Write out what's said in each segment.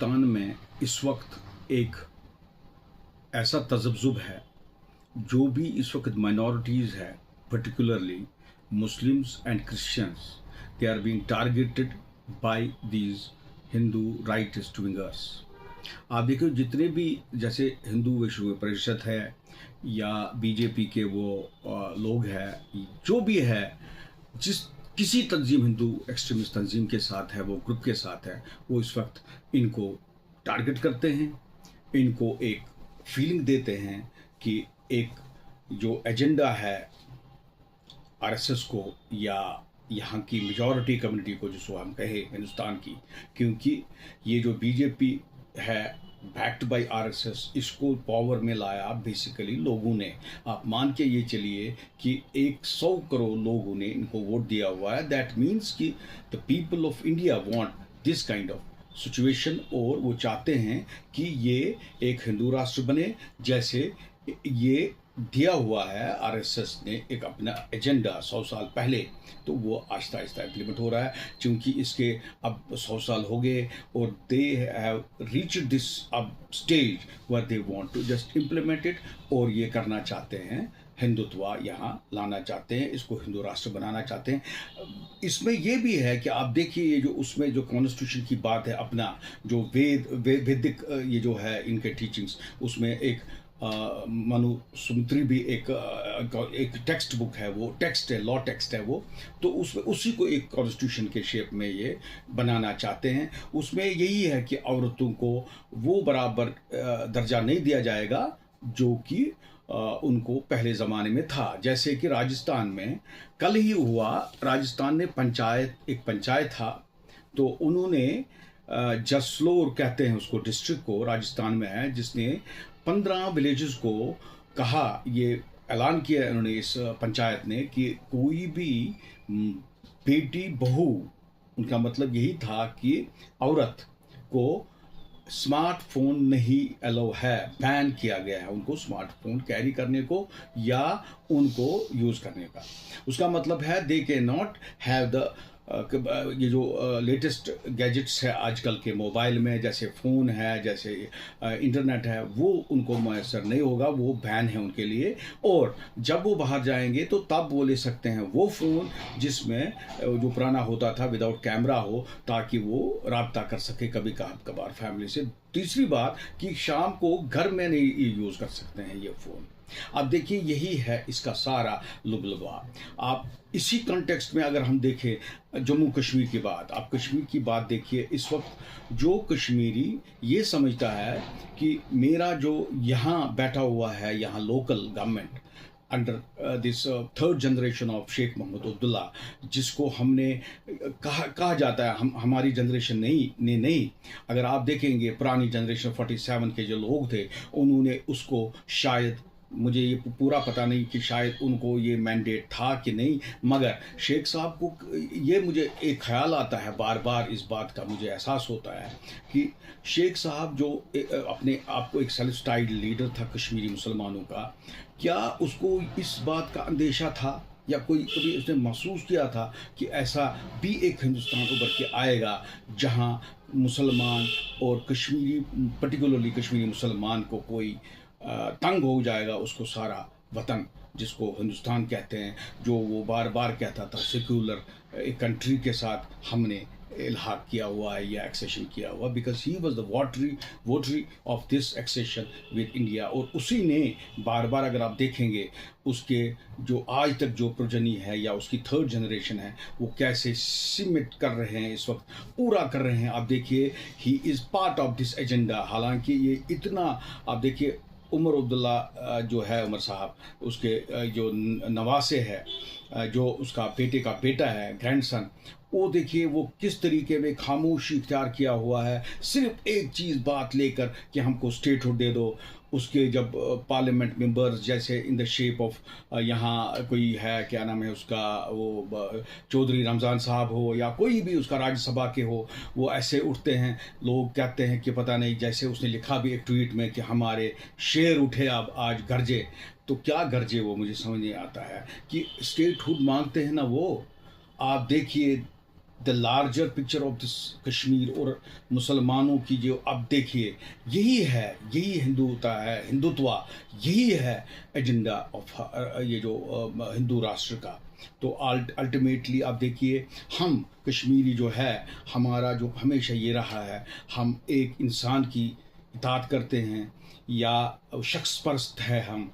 हिंदुस्तान में इस वक्त एक ऐसा तज़ब्ज़ुब है, जो भी इस वक्त माइनॉरिटीज़ है, particularly Muslims and Christians, they are being targeted by these Hindu rightist wingers. आप देखो जितने भी जैसे हिंदू विश्व परिषद है या बीजेपी के वो लोग हैं, जो भी है, जिस किसी तंजीम हिंदू एक्सट्रीमिस्ट तंजीम के साथ है, वो ग्रुप के साथ है, वो इस वक्त इनको टारगेट करते हैं, इनको एक फीलिंग देते हैं कि एक जो एजेंडा है आरएसएस को या यहाँ की मेजॉरिटी कम्युनिटी को, जिसको हम कहें हिंदुस्तान की, क्योंकि ये जो बीजेपी है बैक्ड बाय आरएसएस, इसको पावर में लाया बेसिकली लोगों ने। आप मान के ये चलिए कि 100 करोड़ लोगों ने इनको वोट दिया हुआ है। दैट मीन्स कि the people of India want this kind of situation, और वो चाहते हैं कि ये एक हिंदू राष्ट्र बने, जैसे ये दिया हुआ है आरएसएस ने एक अपना एजेंडा 100 साल पहले। तो वो आहिस्ता आहिस्ता इम्प्लीमेंट हो रहा है, क्योंकि इसके अब 100 साल हो गए और दे हैव रीच्ड दिस अब stage where they want to just implement it, और ये करना चाहते हैं, हिंदुत्व यहाँ लाना चाहते हैं, इसको हिंदू राष्ट्र बनाना चाहते हैं। इसमें ये भी है कि आप देखिए ये जो उसमें जो कॉन्स्टिट्यूशन की बात है, अपना जो वैदिक ये जो है इनके टीचिंग्स, उसमें एक मनुस्मृति भी एक टेक्स्ट बुक है, वो टेक्स्ट है, लॉ टेक्स्ट है वो। तो उसमें उसी को एक कॉन्स्टिट्यूशन के शेप में ये बनाना चाहते हैं। उसमें यही है कि औरतों को वो बराबर दर्जा नहीं दिया जाएगा जो कि उनको पहले ज़माने में था। जैसे कि राजस्थान में कल ही हुआ, राजस्थान ने एक पंचायत था, तो उन्होंने जसलोर कहते हैं उसको, डिस्ट्रिक्ट को राजस्थान में है, जिसने 15 विलेजेस को कहा, ये ऐलान किया उन्होंने इस पंचायत ने, कि कोई भी बेटी बहू, उनका मतलब यही था कि औरत को स्मार्टफोन नहीं अलाउ है, बैन किया गया है उनको स्मार्टफोन कैरी करने को या उनको यूज़ करने का। उसका मतलब है दे के नॉट हैव द ये जो लेटेस्ट गैजेट्स है आजकल के मोबाइल में, जैसे फ़ोन है, जैसे इंटरनेट है, वो उनको मैसर नहीं होगा, वो बैन है उनके लिए। और जब वो बाहर जाएंगे तो तब वो ले सकते हैं वो फ़ोन जिसमें जो पुराना होता था विदाउट कैमरा हो, ताकि वो रब्ता कर सके कभी कभार फैमिली से। तीसरी बात कि शाम को घर में नहीं यूज़ कर सकते हैं ये फ़ोन। अब देखिए यही है इसका सारा लुबलुबा। आप इसी कॉन्टेक्स्ट में अगर हम देखें जम्मू कश्मीर की बात, आप कश्मीर की बात देखिए, इस वक्त जो कश्मीरी ये समझता है कि मेरा जो यहाँ बैठा हुआ है, यहाँ local government under this third generation of Sheikh Mohammad Abdullah, जिसको हमने कहा जाता है, हमारी जनरेशन नहीं, अगर आप देखेंगे पुरानी जनरेशन 47 के जो लोग थे, उन्होंने उसको शायद, मुझे ये पूरा पता नहीं कि शायद उनको ये मैंडेट था कि नहीं, मगर शेख साहब को ये मुझे एक ख्याल आता है, बार बार इस बात का मुझे एहसास होता है कि शेख साहब जो अपने आप को एक सेल्फ स्टाइल्ड लीडर था कश्मीरी मुसलमानों का, क्या उसको इस बात का अंदेशा था या कोई कभी उसने महसूस किया था कि ऐसा भी एक हिंदुस्तान उभर के आएगा जहां मुसलमान और कश्मीरी, पर्टिकुलरली कश्मीरी मुसलमान को कोई तंग हो जाएगा, उसको सारा वतन जिसको हिंदुस्तान कहते हैं, जो वो बार बार कहता था सेक्युलर एक कंट्री के साथ हमने इल्हाक किया हुआ है या एक्सेशन किया हुआ, because he was the votary of this accession with India. और उसी ने बार बार, अगर आप देखेंगे उसके जो आज तक जो प्रोजनी है या उसकी थर्ड जनरेशन है, वो कैसे सिमिट कर रहे हैं, इस वक्त पूरा कर रहे हैं। आप देखिए he is part of this agenda. हालांकि ये इतना, आप देखिए उमर अब्दुल्ला जो है, उमर साहब, उसके जो नवासे है, जो उसका बेटे का बेटा है, ग्रैंडसन, वो देखिए वो किस तरीके में खामोशी इख्तियार किया हुआ है, सिर्फ एक चीज़ बात लेकर कि हमको स्टेटहुड दे दो। उसके जब पार्लियामेंट मेंबर्स, जैसे इन द शेप ऑफ यहाँ कोई है, क्या नाम है उसका, वो चौधरी रमज़ान साहब हो या कोई भी उसका राज्यसभा के हो, वो ऐसे उठते हैं, लोग कहते हैं कि पता नहीं, जैसे उसने लिखा भी एक ट्वीट में कि हमारे शेर उठे अब आज गरजे। तो क्या गरजे वो, मुझे समझ नहीं आता है कि स्टेटहुड मांगते हैं ना वो। आप देखिए the larger picture of this Kashmir और मुसलमानों की जो अब देखिए यही हिंदुता है, हिंदुत्व यही है एजेंडा ऑफ ये जो हिंदू राष्ट्र का। तो अल्टीमेटली आप देखिए हम कश्मीरी जो है, हमारा जो हमेशा ये रहा है, हम एक इंसान की इताअत करते हैं या शख्स परस्त है हम,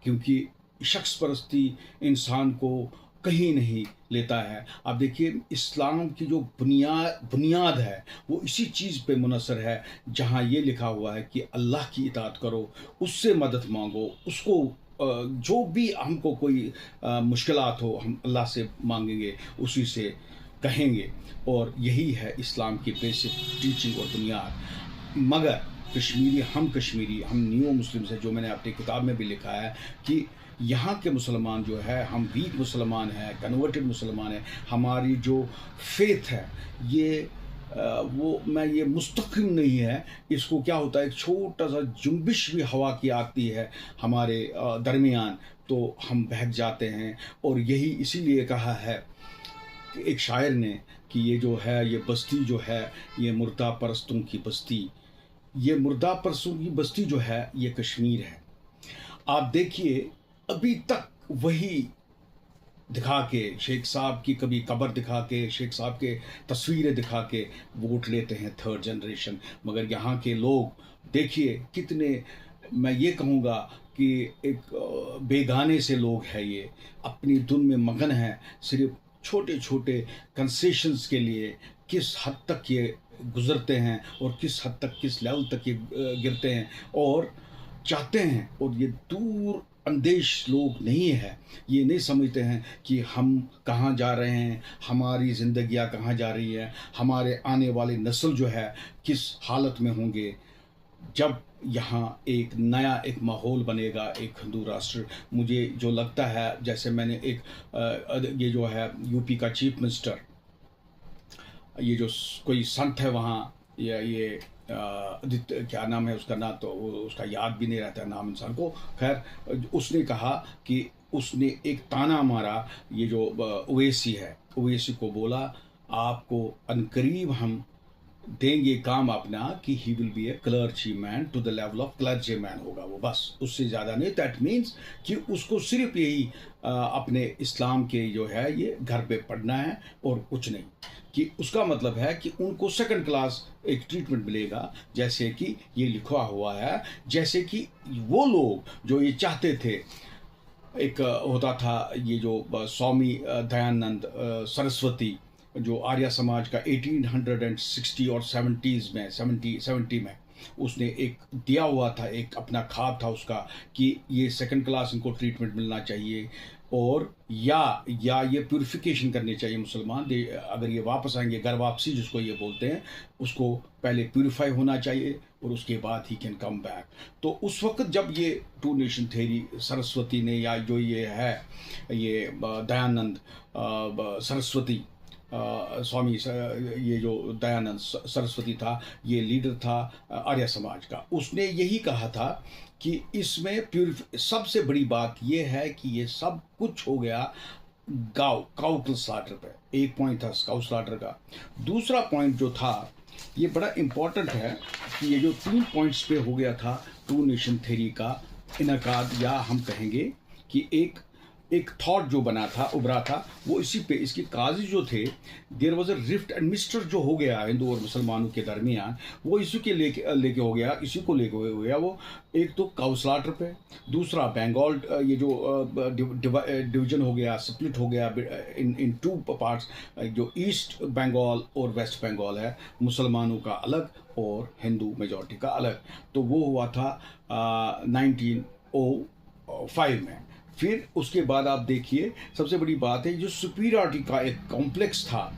क्योंकि शख्स परस्ती इंसान को कहीं नहीं लेता है। आप देखिए इस्लाम की जो बुनियाद है वो इसी चीज़ पे मुनसर है, जहाँ ये लिखा हुआ है कि अल्लाह की इताअत करो, उससे मदद मांगो, उसको जो भी हमको कोई मुश्किलात हो हम अल्लाह से मांगेंगे, उसी से कहेंगे। और यही है इस्लाम की बेसिक टीचिंग और बुनियाद। मगर कश्मीरी हम न्यू मुस्लिम्स हैं, जो मैंने अपनी किताब में भी लिखा है कि यहाँ के मुसलमान जो है, हम वीक मुसलमान हैं, कन्वर्टेड मुसलमान हैं। हमारी जो फेथ है ये ये मुस्तकिम नहीं है। इसको क्या होता है, एक छोटा सा जुम्बिश भी हवा की आती है हमारे दरमियान तो हम बहक जाते हैं। और यही इसीलिए कहा है कि एक शायर ने कि ये जो है ये बस्ती जो है ये मुर्दा परस्तों की बस्ती, ये मुर्दा परस्तों की बस्ती जो है ये कश्मीर है। आप देखिए अभी तक वही दिखा के शेख साहब की कभी कब्र दिखा के, शेख साहब के तस्वीरें दिखा के वोट लेते हैं थर्ड जनरेशन। मगर यहाँ के लोग देखिए कितने, मैं ये कहूँगा कि एक बेगाने से लोग हैं, ये अपनी धुन में मगन हैं, सिर्फ छोटे छोटे कंसेशंस के लिए किस हद तक ये गुजरते हैं और किस हद तक, किस लेवल तक ये गिरते हैं और चाहते हैं। और ये दूर अंदेश लोग नहीं है, ये नहीं समझते हैं कि हम कहाँ जा रहे हैं, हमारी ज़िंदगियाँ कहाँ जा रही है, हमारे आने वाली नस्ल जो है किस हालत में होंगे जब यहाँ एक नया एक माहौल बनेगा, एक हिंदू राष्ट्र। मुझे जो लगता है, जैसे मैंने एक ये जो है यूपी का चीफ मिनिस्टर, ये जो कोई संत है वहाँ, या ये आदित्य क्या नाम है उसका, ना तो वो उसका याद भी नहीं रहता नाम इंसान को। खैर उसने कहा कि उसने एक ताना मारा, ये जो ओवैसी है, ओवैसी को बोला आपको अनकरीब हम देंगे काम अपना कि he will be a clergy man to the level of clergy man होगा वो, बस उससे ज़्यादा नहीं। दैट मीन्स कि उसको सिर्फ यही अपने इस्लाम के जो है ये घर पे पढ़ना है और कुछ नहीं। कि उसका मतलब है कि उनको सेकंड क्लास एक ट्रीटमेंट मिलेगा, जैसे कि ये लिखा हुआ है, जैसे कि वो लोग जो ये चाहते थे। एक होता था ये जो स्वामी दयानंद सरस्वती, जो आर्य समाज का 1860 और 70s में 70 में उसने एक दिया हुआ था, एक अपना ख्वाब था उसका कि ये सेकंड क्लास इनको ट्रीटमेंट मिलना चाहिए, और या ये प्यूरिफिकेशन करनी चाहिए मुसलमान। अगर ये वापस आएंगे, घर वापसी जिसको ये बोलते हैं, उसको पहले प्यूरिफाई होना चाहिए और उसके बाद ही कैन कम बैक। तो उस वक्त जब ये टू नेशन थ्योरी सरस्वती ने, या जो ये है ये दयानंद सरस्वती स्वामी, ये जो दयानंद सरस्वती था, ये लीडर था आर्य समाज का, उसने यही कहा था कि इसमें सबसे बड़ी बात ये है कि ये सब कुछ हो गया काउ स्लाटर पे। एक पॉइंट था काउ स्लाटर का। दूसरा पॉइंट जो था ये बड़ा इम्पोर्टेंट है कि ये जो 3 पॉइंट्स पे हो गया था टू नेशन थ्योरी का इनकाद, या हम कहेंगे कि एक थॉट जो बना था, उभरा था, वो इसी पे। इसके काजी जो थे, there was a rift and mister जो हो गया हिंदू और मुसलमानों के दरमियान, वो इसी के लेके हो गया, इसी को लेके हो गया वो। एक तो काउस्लाटर पे, दूसरा बंगाल, ये जो डिवीजन हो गया, स्प्लिट हो गया इन 2 पार्ट्स, जो ईस्ट बंगाल और वेस्ट बंगाल है, मुसलमानों का अलग और हिंदू मेजॉरिटी का अलग। तो वो हुआ था 1905 में। फिर उसके बाद आप देखिए सबसे बड़ी बात है, जो सुपीरियरिटी का एक कॉम्प्लेक्स था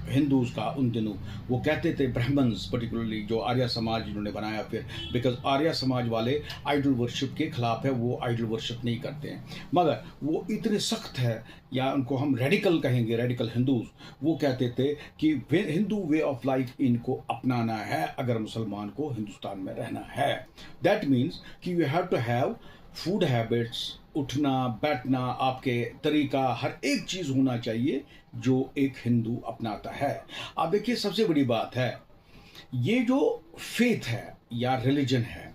हिंदूज का उन दिनों, वो कहते थे ब्राह्मण्स, पर्टिकुलरली जो आर्य समाज जिन्होंने बनाया फिर, बिकॉज आर्य समाज वाले आइडल वर्शिप के खिलाफ है, वो आइडल वर्शिप नहीं करते हैं। मगर वो इतने सख्त है, या उनको हम रेडिकल कहेंगे, रेडिकल हिंदूज, वो कहते थे कि हिंदू वे ऑफ लाइफ इनको अपनाना है अगर मुसलमान को हिंदुस्तान में रहना है। दैट मीन्स कि you have to have food habits, उठना बैठना, आपके तरीका, हर एक चीज़ होना चाहिए जो एक हिंदू अपनाता है। आप देखिए, सबसे बड़ी बात है, ये जो फेथ है या रिलीजन है,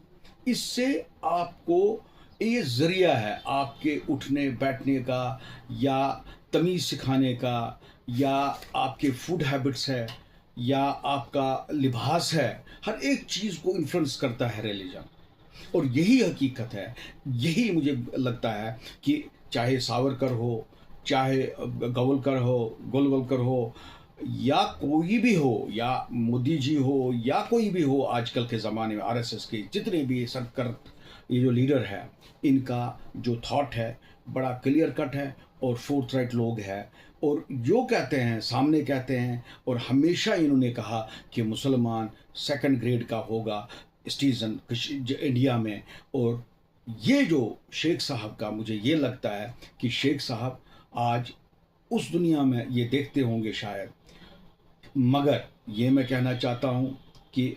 इससे आपको ये ज़रिया है आपके उठने बैठने का, या तमीज़ सिखाने का, या आपके फूड हैबिट्स है, या आपका लिबास है, हर एक चीज़ को इन्फ्लुएंस करता है रिलीजन। और यही हकीकत है, यही मुझे लगता है कि चाहे सावरकर हो, चाहे गवलकर हो, गोलवलकर हो, या कोई भी हो, या मोदी जी हो, या कोई भी हो, आजकल के ज़माने में आरएसएस के जितने भी सरकर ये जो लीडर है, इनका जो थॉट है बड़ा क्लियर कट है और फोर्थ राइट लोग हैं, और जो कहते हैं सामने कहते हैं। और हमेशा इन्होंने कहा कि मुसलमान सेकंड ग्रेड का होगा सिटीज़न इंडिया में। और ये जो शेख साहब का, मुझे ये लगता है कि शेख साहब आज उस दुनिया में ये देखते होंगे शायद, मगर ये मैं कहना चाहता हूँ कि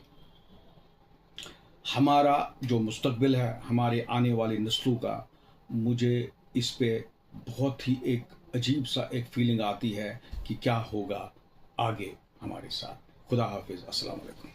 हमारा जो मुस्तकबिल है, हमारे आने वाली नस्लों का, मुझे इस पे बहुत ही एक अजीब सा एक फीलिंग आती है कि क्या होगा आगे हमारे साथ। खुदा हाफिज़, अस्सलाम वालेकुम।